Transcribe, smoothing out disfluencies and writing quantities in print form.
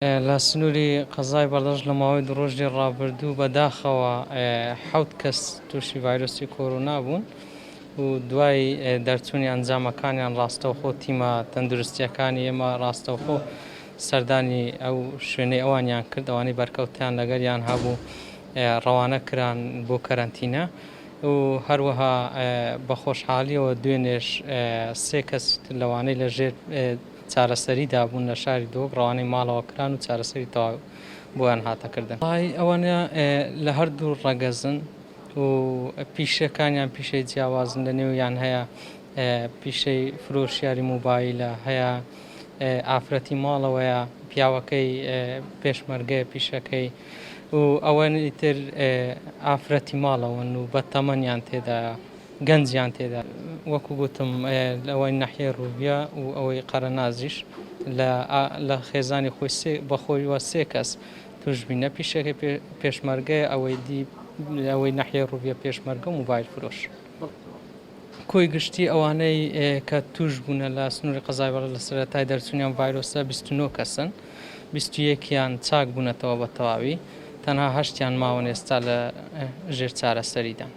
لە سنووری قەزای بەردەست لە ماوەی دوو ڕۆژی ڕابردوو بەداخەوە حەوت کەس تووشی ڤایرۆسی کۆرۆنا بوون و دوای دەرچوونی ئەنجامەکانیان ڕاستەوخۆ تیمە تەندروستیەکانی ئێمە ڕاستەوخۆ سەردانی ئەو شوێنەی ئەوانیان کرد، ئەوانەی بەرکەوتیان لەگەریان هەبوو ڕەوانە کران بۆ کەرەنتینە و هەروەها بە خۆشحالیەوە دوێنێش سێ کەس لەوانەی لەژێر چارەسەریدا بوون لە شاری دۆک ڕەوانەی ماڵەوە کران و چارەسەری تەواو بۆیان هاتەکردن. ئەوانە لە هەردوو ڕەگەزن و پیشەکانیان پیشەی جیاوازن لە نێویان هەیە پیشەی فرۆشیاری موبایلە، هەیە ئافرەتی ماڵەوەیە، پیاوەکەی پێشمەرگەیە پیشەکەی و ئەوەی تر ئافرەتی ماڵەوەن و بەتەمەنیان تێدایە، گەنجیان تێدا. وەکو گوتم ئەوەی نەحیە ڕووبیا و ئەوەی قەرەنازیش لە خێزانی خۆی بەخۆیوە سێ کەس توش بینە، پیشەکەی پێشمەرگەیە، ئەوەی نەحیە ڕووبیا پێشمەرگە و موبایل فرۆش. کۆی گشتی ئەوانەی کە توش بوونە لە سنووری قەزای بەردەست لە سەرەتای دەرچوونیان ڤایرۆسە 29 کەسن، 21یان چاک بوونەتەوە بە تەواوی، تەنها 8یان ماوەن ئێستا لە ژێر چارەسەریدا.